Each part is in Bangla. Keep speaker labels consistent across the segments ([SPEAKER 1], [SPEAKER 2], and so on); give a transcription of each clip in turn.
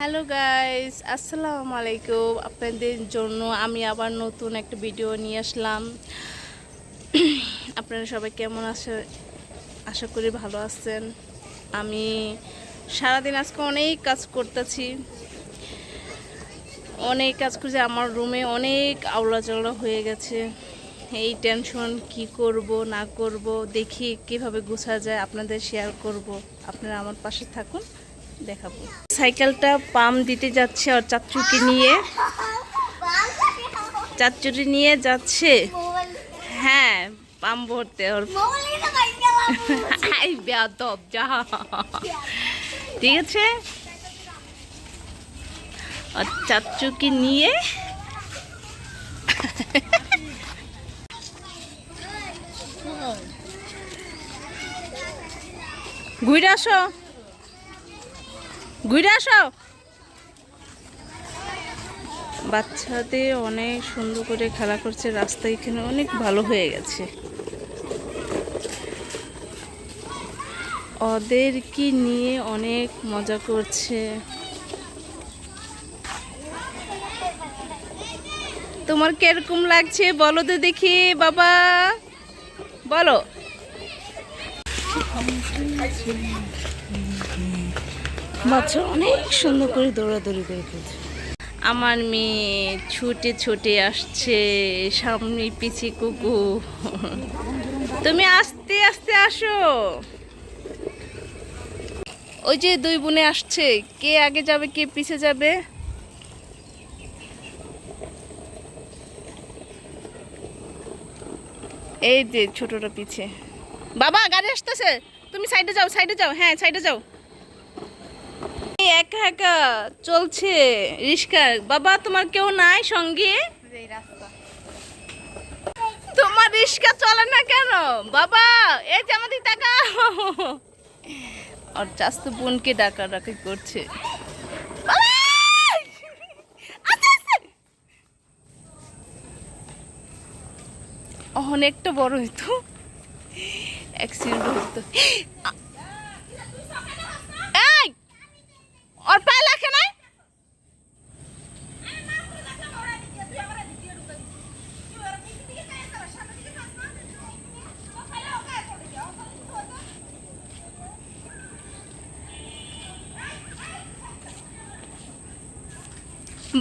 [SPEAKER 1] হ্যালো গাইস, আসসালামু আলাইকুম। আপনাদের জন্য আমি আবার নতুন একটা ভিডিও নিয়ে আসলাম। আপনারা সবাই কেমন আছেন? আশা করি ভালো আছেন। আমি সারাদিন আজকে অনেক কাজ করতেছি, আমার রুমে অনেক আওলা চাওলা হয়ে গেছে। এই টেনশন, কি করব না করব, দেখি কিভাবে গোছা যায়, আপনাদের শেয়ার করব। আপনারা আমার পাশে থাকুন, দেখাবো। সাইকেলটা পাম্প দিতে যাচ্ছে আর চাচুরি নিয়ে যাচ্ছে। হ্যাঁ, পাম্প ভরতে ওর। বেয়াদব যা। ঠিক আছে, আর চাচুকে নিয়ে ঘুরে আসো, ঘুরে আসো। বাচ্চাদের অনেক সুন্দর করে খেলা করছে, রাস্তা এখানে অনেক ভালো হয়ে গেছে। ওদেরকে নিয়ে অনেক মজা করছে। তোমার কিরকম লাগছে বলো তো দেখি বাবা, বলো। বাচ্চা অনেক সুন্দর করে দৌড়াদৌড়ি করে খেলছে। আমার মেয়ে ছুটে ছুটে আসছে, সামনে পিছে কুকুর। তুমি আস্তে আস্তে আসো। ওই যে দুই বোনে আসছে, কে আগে যাবে কে পিছে যাবে। এই যে ছোটটা পিছে। বাবা গাড়ি আসতেছে, তুমি সাইডে যাও, সাইডে যাও। হ্যাঁ, সাইডে যাও। একা একা চলছে রিস্কা। বাবা তোমার কেউ নাই সঙ্গে? তোমার রিস্কা চলে না কেন বাবা? এই যে আমাদের টাকা। আর চাস্তু বোনকে ডাকাডাকি করছে। অনেকটা বড় হইতো, অ্যাক্সিডেন্ট হইতো। এই ওর পায়ে লাগে নাই?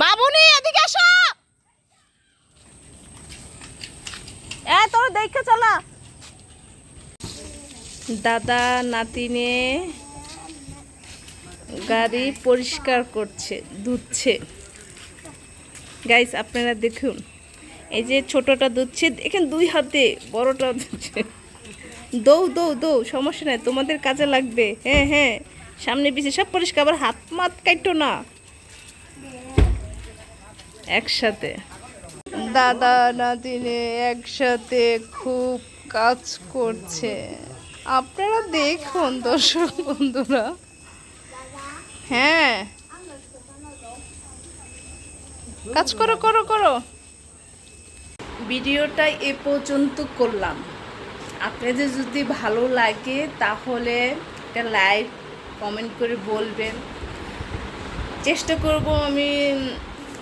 [SPEAKER 1] বাবুনি এদিকে আসো। তোর দেখে চলা। দাদা নাতিনে গাড়ি পরিষ্কার করছে, ধুচ্ছে। গাইস আপনারা দেখুন, এই যে ছোটটা ধুচ্ছে, দেখেন দুই হাতে, বড়টা ধুচ্ছে। দৌ দৌ দৌ, সমস্যা নাই, তোমাদের কাজে লাগবে। হ্যাঁ হ্যাঁ, সামনে পিছিয়ে সব পরিষ্কার। আবার হাত মাত কাটো না। একসাথে দাদা নাতিনে একসাথে খুব কাজ করছে। আপনারা দেখুন দর্শক বন্ধুরা। হ্যাঁ, কাজ করো করো করো। ভিডিওটা এ পর্যন্ত করলাম। আপনাদের যদি ভালো লাগে তাহলে একটা লাইক কমেন্ট করে বলবেন। চেষ্টা করব আমি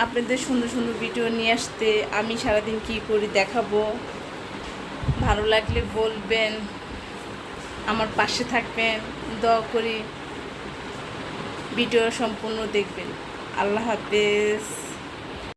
[SPEAKER 1] আপনাদের সুন্দর সুন্দর ভিডিও নিয়ে আসতে। আমি সারাদিন কি করি দেখাবো। ভালো লাগলে বলবেন, আমার পাশে থাকবেন, দোয়া করি ভিডিও সম্পূর্ণ দেখবেন। আল্লাহ হাফেজ।